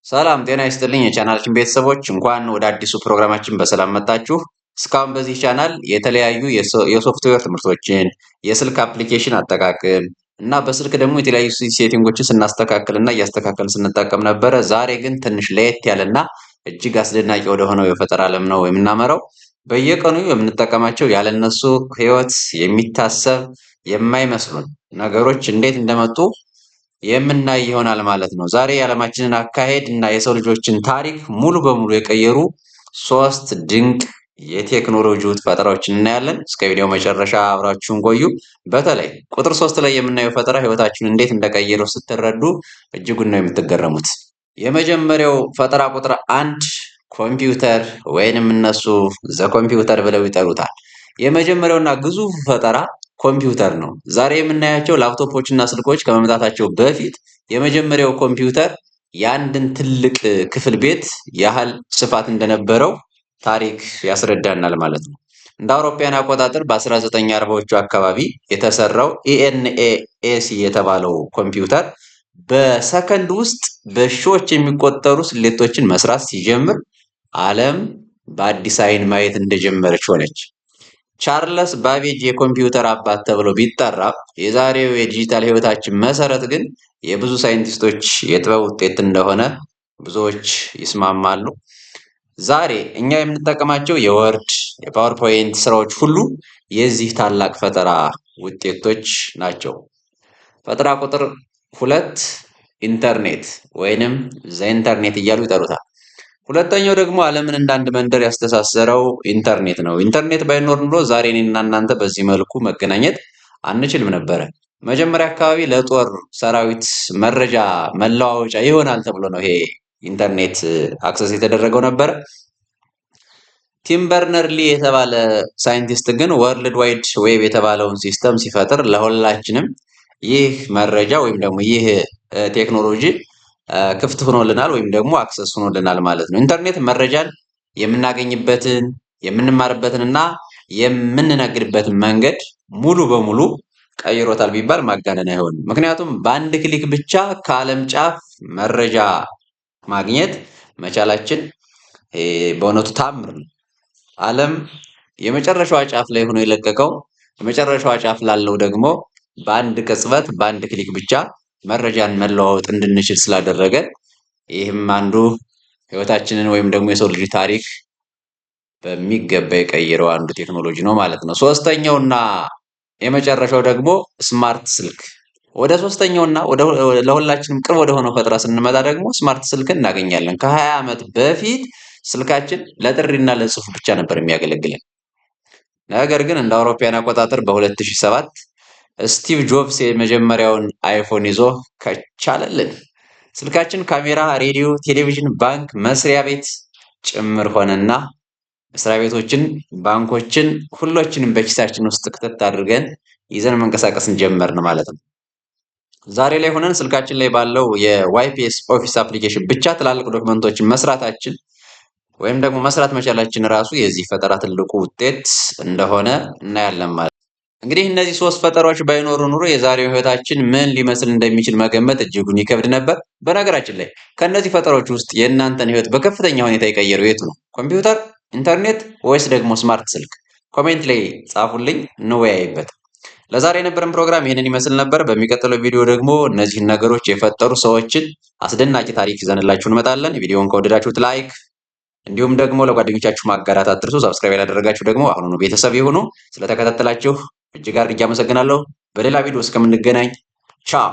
ሰላም ጤና ይስጥልኝ የቻናላችን ቤተሰቦች እንኳን ወደ አዲሱ ፕሮግራማችን በሰላም መጣችሁ። እስካሁን በዚህ ቻናል የተለያዩ የሶፍትዌር ትምህርቶችን፣ የስልክ አፕሊኬሽን አጠቃቀም እና በስልክ ደግሞ የተለያዩ ሴቲንጎችን ስናስተካክል እና እያስተካከልን ስንጠቀም ነበረ። ዛሬ ግን ትንሽ ለየት ያለና እጅግ አስደናቂ ወደ ሆነው የፈጠራ ዓለም ነው የምናመራው። በየቀኑ የምንጠቀማቸው ያለነሱ ህይወት የሚታሰብ የማይመስሉን ነገሮች እንዴት እንደመጡ የምናይ ይሆናል ማለት ነው። ዛሬ የዓለማችንን አካሄድ እና የሰው ልጆችን ታሪክ ሙሉ በሙሉ የቀየሩ ሶስት ድንቅ የቴክኖሎጂ ፈጠራዎችን እናያለን። እስከ ቪዲዮ መጨረሻ አብራችሁን ቆዩ። በተለይ ቁጥር 3 ላይ የምናየው ፈጠራ ህይወታችሁን እንዴት እንደቀየረው ስትረዱ እጅጉን ነው የምትገረሙት። የመጀመሪያው ፈጠራ ቁጥር 1 ኮምፒውተር ወይንም እነሱ ዘ ኮምፒውተር ብለው ይጠሩታል። የመጀመሪያውና ግዙፍ ፈጠራ ኮምፒውተር ነው። ዛሬ የምናያቸው ላፕቶፖች እና ስልኮች ከመምጣታቸው በፊት የመጀመሪያው ኮምፒውተር የአንድን ትልቅ ክፍል ቤት ያህል ስፋት እንደነበረው ታሪክ ያስረዳናል ማለት ነው። እንደ አውሮፓውያን አቆጣጠር በ1940ዎቹ አካባቢ የተሰራው ኢኤንኤሲ የተባለው ኮምፒውተር በሰከንድ ውስጥ በሺዎች የሚቆጠሩ ስሌቶችን መስራት ሲጀምር ዓለም በአዲስ አይን ማየት እንደጀመረች ሆነች። ቻርለስ ባቤጅ የኮምፒውተር አባት ተብሎ ቢጠራ የዛሬው የዲጂታል ህይወታችን መሰረት ግን የብዙ ሳይንቲስቶች የጥበብ ውጤት እንደሆነ ብዙዎች ይስማማሉ። ዛሬ እኛ የምንጠቀማቸው የወርድ የፓወርፖይንት ስራዎች ሁሉ የዚህ ታላቅ ፈጠራ ውጤቶች ናቸው። ፈጠራ ቁጥር 2 ኢንተርኔት ወይንም ዘኢንተርኔት እያሉ ይጠሩታል። ሁለተኛው ደግሞ ዓለምን እንዳንድ መንደር ያስተሳሰረው ኢንተርኔት ነው። ኢንተርኔት ባይኖር ኑሮ ዛሬ እኔና እናንተ በዚህ መልኩ መገናኘት አንችልም ነበረ። መጀመሪያ አካባቢ ለጦር ሰራዊት መረጃ መለዋወጫ ይሆናል ተብሎ ነው ይሄ ኢንተርኔት አክሰስ የተደረገው ነበረ። ቲም በርነርሊ የተባለ ሳይንቲስት ግን ወርልድ ዋይድ ዌብ የተባለውን ሲስተም ሲፈጥር ለሁላችንም ይህ መረጃ ወይም ደግሞ ይህ ቴክኖሎጂ ክፍት ሆኖልናል ወይም ደግሞ አክሰስ ሆኖልናል ማለት ነው። ኢንተርኔት መረጃን የምናገኝበትን የምንማርበትን እና የምንነግድበትን መንገድ ሙሉ በሙሉ ቀይሮታል ቢባል ማጋነን አይሆንም። ምክንያቱም በአንድ ክሊክ ብቻ ከዓለም ጫፍ መረጃ ማግኘት መቻላችን በእውነቱ ታምር ነው። ዓለም የመጨረሻዋ ጫፍ ላይ ሆኖ የለቀቀው የመጨረሻዋ ጫፍ ላለው ደግሞ በአንድ ቅጽበት በአንድ ክሊክ ብቻ መረጃን መለዋወጥ እንድንችል ስላደረገ ይህም አንዱ ህይወታችንን ወይም ደግሞ የሰው ልጅ ታሪክ በሚገባ የቀየረው አንዱ ቴክኖሎጂ ነው ማለት ነው። ሶስተኛውና የመጨረሻው ደግሞ ስማርት ስልክ። ወደ ሶስተኛውና ለሁላችንም ቅርብ ወደ ሆነው ፈጠራ ስንመጣ ደግሞ ስማርት ስልክን እናገኛለን። ከ20 ዓመት በፊት ስልካችን ለጥሪና ለጽሁፍ ብቻ ነበር የሚያገለግለን። ነገር ግን እንደ አውሮፓውያን አቆጣጠር በ2007 ስቲቭ ጆብስ የመጀመሪያውን አይፎን ይዞ ከቻለልን ስልካችን ካሜራ፣ ሬዲዮ፣ ቴሌቪዥን፣ ባንክ፣ መስሪያ ቤት ጭምር ሆነና መስሪያ ቤቶችን፣ ባንኮችን ሁሎችንም በኪሳችን ውስጥ ክትት አድርገን ይዘን መንቀሳቀስን ጀመርን ማለት ነው። ዛሬ ላይ ሆነን ስልካችን ላይ ባለው የዋይፒኤስ ኦፊስ አፕሊኬሽን ብቻ ትላልቅ ዶክመንቶችን መስራታችን ወይም ደግሞ መስራት መቻላችን ራሱ የዚህ ፈጠራ ትልቁ ውጤት እንደሆነ እናያለን ማለት ነው። እንግዲህ እነዚህ ሶስት ፈጠራዎች ባይኖሩ ኑሮ የዛሬው ህይወታችን ምን ሊመስል እንደሚችል መገመት እጅጉን ይከብድ ነበር። በነገራችን ላይ ከነዚህ ፈጠራዎች ውስጥ የእናንተን ህይወት በከፍተኛ ሁኔታ የቀየረው የቱ ነው? ኮምፒውተር፣ ኢንተርኔት ወይስ ደግሞ ስማርት ስልክ? ኮሜንት ላይ ጻፉልኝ፣ እንወያይበት። ለዛሬ የነበረን ፕሮግራም ይህንን ይመስል ነበር። በሚቀጥለው ቪዲዮ ደግሞ እነዚህን ነገሮች የፈጠሩ ሰዎችን አስደናቂ ታሪክ ይዘንላችሁ እንመጣለን። ቪዲዮውን ከወደዳችሁት ላይክ እንዲሁም ደግሞ ለጓደኞቻችሁ ማጋራት አትርሱ። ሰብስክራይብ ያላደረጋችሁ ደግሞ አሁኑኑ ቤተሰብ ይሁኑ። ስለተከታተላችሁ እጅግ አድርጌ አመሰግናለሁ። በሌላ ቪዲዮ እስከምንገናኝ ቻው።